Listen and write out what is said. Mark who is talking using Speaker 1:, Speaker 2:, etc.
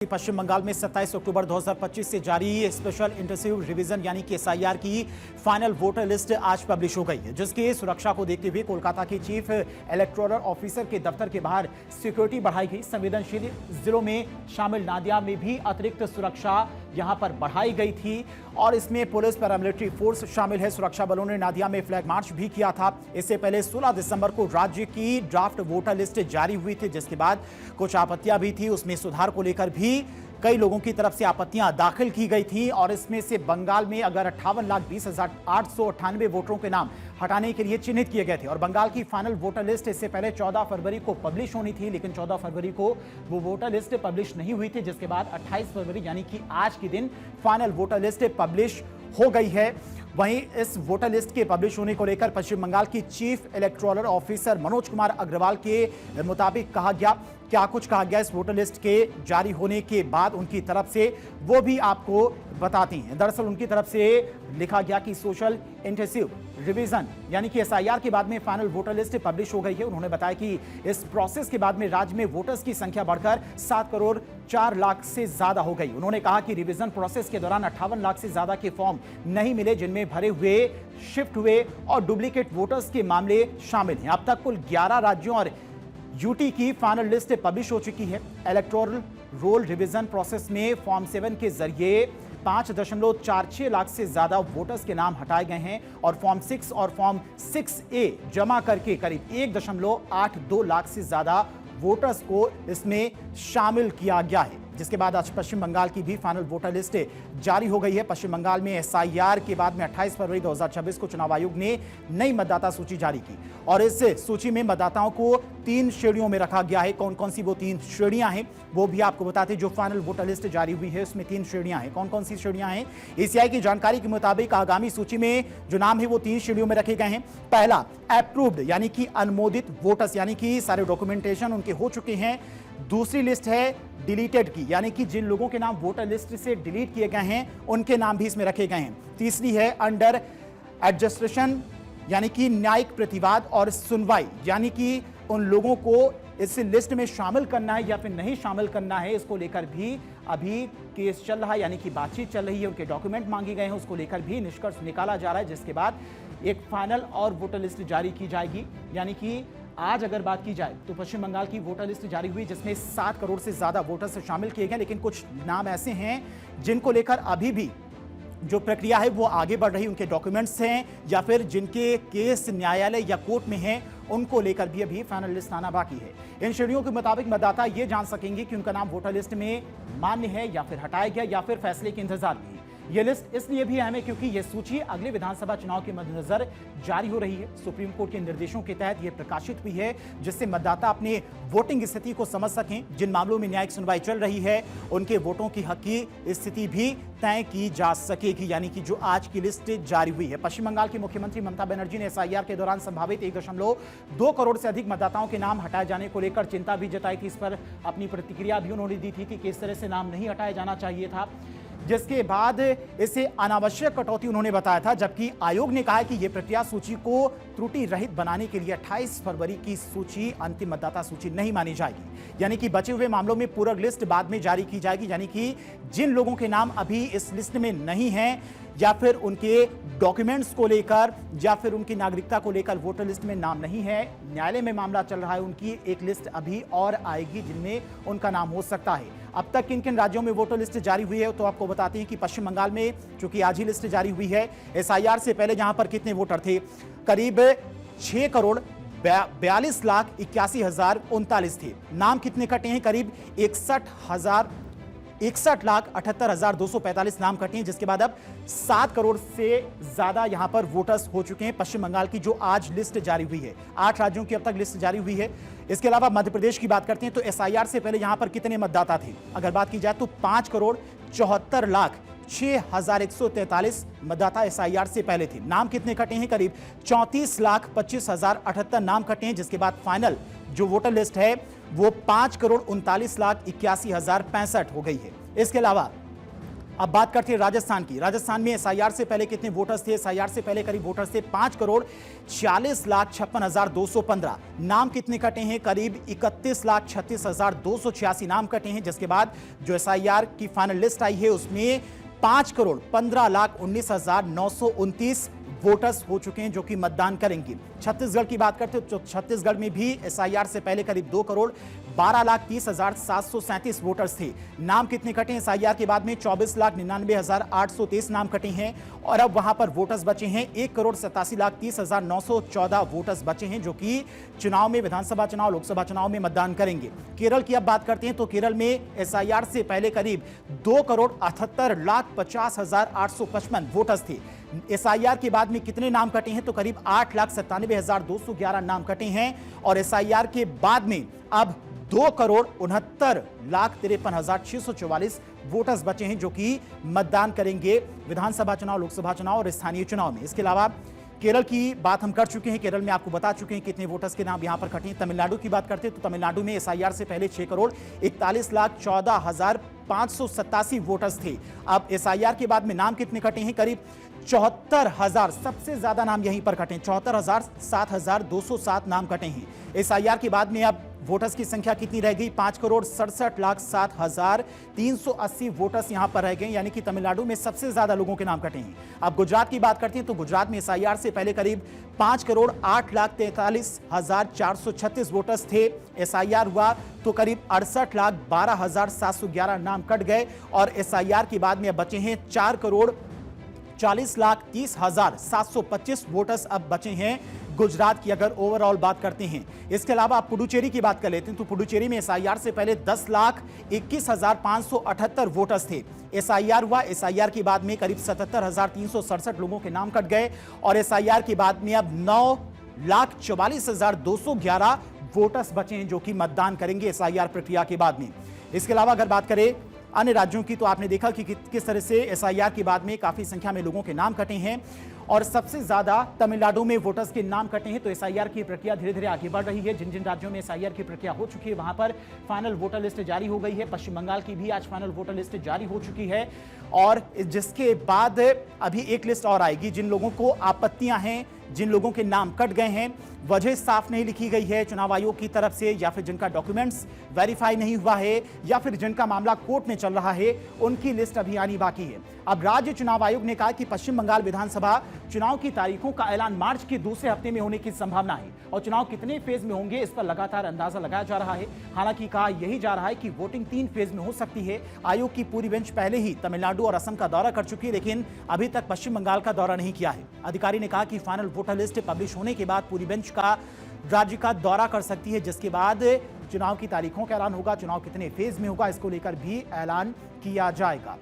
Speaker 1: पश्चिम बंगाल में 27 अक्टूबर 2025 से जारी स्पेशल इंटेंसिव रिवीजन यानी कि एसआईआर की फाइनल वोटर लिस्ट आज पब्लिश हो गई है, जिसकी सुरक्षा को देखते हुए कोलकाता के चीफ इलेक्टोरल ऑफिसर के दफ्तर के बाहर सिक्योरिटी बढ़ाई गई। संवेदनशील जिलों में शामिल नादिया में भी अतिरिक्त सुरक्षा यहां पर बढ़ाई गई थी और इसमें पुलिस पैरामिलिट्री फोर्स शामिल है। सुरक्षा बलों ने नादिया में फ्लैग मार्च भी किया था। इससे पहले 16 दिसंबर को राज्य की ड्राफ्ट वोटर लिस्ट जारी हुई थी, जिसके बाद कुछ आपत्तियां भी थी। उसमें सुधार को लेकर भी कई लोगों की तरफ से आपत्तियां दाखिल की गई थी और इसमें से बंगाल में अगर 58,20,898 वोटरों के नाम हटाने के लिए चिन्हित किए गए थे और बंगाल की फाइनल वोटर लिस्ट इससे पहले 14 फरवरी को पब्लिश होनी थी, लेकिन 14 फरवरी को वो वोटर लिस्ट पब्लिश नहीं हुई थी, जिसके बाद 28 फरवरी यानी कि आज के दिन फाइनल वोटर लिस्ट पब्लिश हो गई है। वहीं इस वोटर लिस्ट के पब्लिश होने को लेकर पश्चिम बंगाल की chief electoral officer Manoj Kumar Agarwal के मुताबिक क्या कुछ कहा गया इस वोटर लिस्ट के जारी होने के बाद उनकी तरफ से, वो भी आपको बताती हैं। दरअसल उनकी तरफ से लिखा गया कि सोशल इंटेंसिव रिवीजन यानी कि एसआईआर के बाद में फाइनल वोटर लिस्ट पब्लिश हो गई है। उन्होंने बताया कि इस प्रोसेस के बाद में राज्य में वोटर्स की संख्या बढ़कर 7 करोड़ 4 लाख से ज्यादा हो गई। उन्होंने कहा कि रिवीजन प्रोसेस के दौरान 58 लाख से ज्यादा के फॉर्म नहीं मिले, जिनमें भरे हुए, शिफ्ट हुए और डुप्लीकेट वोटर्स के मामले शामिल हैं। अब तक कुल 11 राज्यों और यूटी की फाइनल लिस्ट पब्लिश हो चुकी है। इलेक्टोरल रोल रिवीजन प्रोसेस में फॉर्म 7 के जरिए 5.46 लाख से ज्यादा वोटर्स के नाम हटाए गए हैं और फॉर्म 6 और फॉर्म 6A जमा करके करीब 1.82 लाख से ज्यादा वोटर्स को इसमें शामिल किया गया है। जिसके बाद आज पश्चिम बंगाल की भी फाइनल वोटर लिस्ट जारी हो गई है। पश्चिम बंगाल में एसआईआर के बाद में 28 फरवरी 2026 को चुनाव आयोग ने नई मतदाता सूची जारी की और इस सूची में मतदाताओं को 3 श्रेणियों में रखा गया है। कौन कौन सी वो 3 श्रेणियां हैं वो भी आपको बताते हैं। जो फाइनल वोटर लिस्ट जारी हुई है उसमें 3 श्रेणियां हैं। कौन कौन सी श्रेणियां हैं? एसीआई की जानकारी के मुताबिक आगामी सूची में जो नाम है वो 3 श्रेणियों में रखे गए हैं। पहला, अप्रूव्ड यानी कि अनुमोदित वोटर्स, यानी कि सारे डॉक्यूमेंटेशन उनके हो चुके हैं। दूसरी लिस्ट है डिलीटेड की, यानी कि जिन लोगों के नाम वोटर लिस्ट से डिलीट किए गए हैं उनके नाम भी इसमें रखे गए हैं। तीसरी है अंडर एडजस्ट्रेशन यानी कि न्यायिक प्रतिवाद और सुनवाई, यानी कि उन लोगों को इस लिस्ट में शामिल करना है या फिर नहीं शामिल करना है, इसको लेकर भी अभी केस चल रहा है, यानी कि बातचीत चल रही है। उनके डॉक्यूमेंट मांगे गए हैं, उसको लेकर भी निष्कर्ष निकाला जा रहा है, जिसके बाद एक फाइनल और वोटर लिस्ट जारी की जाएगी। यानी कि आज अगर बात की जाए तो पश्चिम बंगाल की वोटर लिस्ट जारी हुई जिसमें 7 करोड़ से ज्यादा वोटर्स शामिल किए गए, लेकिन कुछ नाम ऐसे हैं जिनको लेकर अभी भी जो प्रक्रिया है वो आगे बढ़ रही, उनके डॉक्यूमेंट्स हैं या फिर जिनके केस न्यायालय या कोर्ट में हैं, उनको लेकर भी अभी फाइनल लिस्ट आना बाकी है। इन श्रेणियों के मुताबिक मतदाता ये जान सकेंगे कि उनका नाम वोटर लिस्ट में मान्य है या फिर हटाया गया या फिर फैसले के इंतजार में है। यह लिस्ट इसलिए भी अहम है क्योंकि यह सूची अगले विधानसभा चुनाव के मद्देनजर जारी हो रही है। सुप्रीम कोर्ट के निर्देशों के तहत यह प्रकाशित हुई है, जिससे मतदाता अपने वोटिंग स्थिति को समझ सकें। जिन मामलों में न्यायिक सुनवाई चल रही है उनके वोटों की हक की स्थिति भी तय की जा सकेगी, यानी कि जो आज की लिस्ट जारी हुई है। पश्चिम बंगाल की मुख्यमंत्री ममता बनर्जी ने एसआईआर के दौरान संभावित 1.2 करोड़ से अधिक मतदाताओं के नाम हटाए जाने को लेकर चिंता भी जताई थी। इस पर अपनी प्रतिक्रिया भी उन्होंने दी थी कि किस तरह से नाम नहीं हटाया जाना चाहिए था, जिसके बाद इसे अनावश्यक कटौती उन्होंने बताया था। जबकि आयोग ने कहा है कि यह प्रक्रिया सूची को त्रुटि रहित बनाने के लिए 28 फरवरी की सूची अंतिम मतदाता सूची नहीं मानी जाएगी, यानी कि बचे हुए मामलों में पूरक लिस्ट बाद में जारी की जाएगी। यानी कि जिन लोगों के नाम अभी इस लिस्ट में नहीं हैं या फिर उनके डॉक्यूमेंट्स को लेकर या फिर उनकी नागरिकता को लेकर वोटर लिस्ट में नाम नहीं है, न्यायालय में मामला चल रहा है, उनकी एक लिस्ट अभी और आएगी जिनमें उनका नाम हो सकता है। अब तक किन किन राज्यों में वोटर लिस्ट जारी हुई है तो आपको बताते हैं कि पश्चिम बंगाल में चूंकि आज ही लिस्ट जारी हुई है, एसआईआर से पहले यहां पर कितने वोटर थे, करीब 6 करोड़ 42 लाख 81,039 थे। नाम कितने कटे हैं, करीब 61 लाख 78,245 नाम कटे हैं, जिसके बाद अब 7 करोड़ से ज्यादा यहां पर वोटर्स हो चुके हैं। पश्चिम बंगाल की जो आज लिस्ट जारी हुई है, 8 राज्यों की अब तक लिस्ट जारी हुई है। इसके अलावा मध्य प्रदेश की बात करते हैं तो एसआईआर से पहले यहां पर कितने मतदाता थे, अगर बात की जाए तो 5 करोड़ 74 लाख 6,143 मतदाता एसआईआर से पहले थे। नाम कितने कटे हैं, करीब 34 लाख 25,078 नाम कटे हैं, जिसके बाद फाइनल जो वोटर लिस्ट है वो 5 करोड़ 39 लाख 81,065 हो गई है। इसके अलावा अब बात करते हैं राजस्थान की। राजस्थान में एसआईआर से पहले कितने वोटर्स थे? एसआईआर से पहले करीब वोटर्स थे 5,40,56,215। नाम कितने कटे हैं? करीब 31,36,286 नाम कटे हैं, जिसके बाद जो एसआईआर की फाइनल लिस्ट आई है उसमें 5,15,19,929 वोटर्स हो चुके हैं जो कि मतदान करेंगे। छत्तीसगढ़ की बात करते हैं तो छत्तीसगढ़ में भी एसआईआर से पहले करीब 2,12,30,737 वोटर्स थे। नाम कितने कटे हैं? एसआईआर के बाद में 24,99,823 नाम कटे हैं और अब वहां पर वोटर्स बचे हैं 1,87,30,914 वोटर्स बचे हैं जो कि चुनाव में, विधानसभा चुनाव, लोकसभा चुनाव में मतदान करेंगे। केरल की अब बात करते हैं तो केरल में एसआईआर से पहले करीब 2,78,50,855 वोटर्स थे। एसआईआर के बाद में कितने नाम कटे हैं? तो करीब 8,97,211 नाम कटे हैं और एसआईआर के बाद में अब 2,69,53,644 वोटर्स बचे हैं जो कि मतदान करेंगे विधानसभा चुनाव, लोकसभा चुनाव और स्थानीय चुनाव में। इसके अलावा केरल की बात हम कर चुके हैं। केरल में आपको बता चुके हैं कितने वोटर्स के नाम यहां पर कटे हैं। तमिलनाडु की बात करते हैं तो तमिलनाडु में एसआईआर से पहले 6,41,14,587 वोटर्स थे। अब एसआईआर के बाद में नाम कितने कटे हैं? करीब 74,000, सबसे ज्यादा नाम यहीं पर कटे हैं। 74,007,207 नाम कटे हैं। एसआईआर के बाद में अब वोटर्स की संख्या कितनी रह गई? 5,67,07,380 वोटर्स यहां पर रह गए, यानी कि तमिलनाडु में सबसे ज्यादा लोगों के नाम कटे हैं। अब गुजरात की बात करते हैं तो गुजरात में एसआईआर से पहले करीब 5,08,43,436 वोटर्स थे। एसआईआर हुआ तो करीब 68,12,711 नाम कट गए और एसआईआर के बाद में अब बचे हैं 4,40,30,725 वोटर्स अब बचे हैं गुजरात की, अगर ओवरऑल बात करते हैं। इसके अलावा आप पुडुचेरी की बात कर लेते हैं तो पुडुचेरी में एसआईआर से पहले 10,21,578 वोटर्स थे। एसआईआर हुआ, एसआईआर के बाद में करीब 77,367 लोगों के नाम कट गए और एसआईआर के बाद में अब 9,44,211 वोटर्स बचे हैं जो कि मतदान करेंगे एसआईआर प्रक्रिया के बाद में। इसके अलावा अगर बात करें अन्य राज्यों की तो आपने देखा कि किस तरह से एसआईआर के बाद में काफी संख्या में लोगों के नाम कटे हैं और सबसे ज्यादा तमिलनाडु में वोटर्स के नाम कटे हैं। तो एसआईआर की प्रक्रिया धीरे धीरे आगे बढ़ रही है। जिन जिन राज्यों में एसआईआर की प्रक्रिया हो चुकी है वहां पर फाइनल वोटर लिस्ट जारी हो गई है। पश्चिम बंगाल की भी आज फाइनल वोटर लिस्ट जारी हो चुकी है और जिसके बाद अभी एक लिस्ट और आएगी। जिन लोगों को आपत्तियां हैं, जिन लोगों के नाम कट गए हैं, वजह साफ नहीं लिखी गई है चुनाव आयोग की तरफ से, या फिर जिनका डॉक्यूमेंट्स वेरीफाई नहीं हुआ है, या फिर जिनका मामला कोर्ट में चल रहा है, उनकी लिस्ट अभी आनी बाकी है। अब राज्य चुनाव आयोग ने कहा कि पश्चिम बंगाल विधानसभा चुनाव की तारीखों का ऐलान मार्च के दूसरे हफ्ते में होने की संभावना है और चुनाव कितने फेज में होंगे इस पर लगातार अंदाजा लगाया जा रहा है। हालांकि कहा यही जा रहा है कि वोटिंग 3 फेज में हो सकती है। आयोग की पूरी बेंच पहले ही तमिलनाडु और असम का दौरा कर चुकी है, लेकिन अभी तक पश्चिम बंगाल का दौरा नहीं किया है। अधिकारी ने कहा कि फाइनल वोटर लिस्ट पब्लिश होने के बाद पूरी बेंच का राज्य का दौरा कर सकती है, जिसके बाद चुनाव की तारीखों का ऐलान होगा। चुनाव कितने फेज में होगा इसको लेकर भी ऐलान किया जाएगा।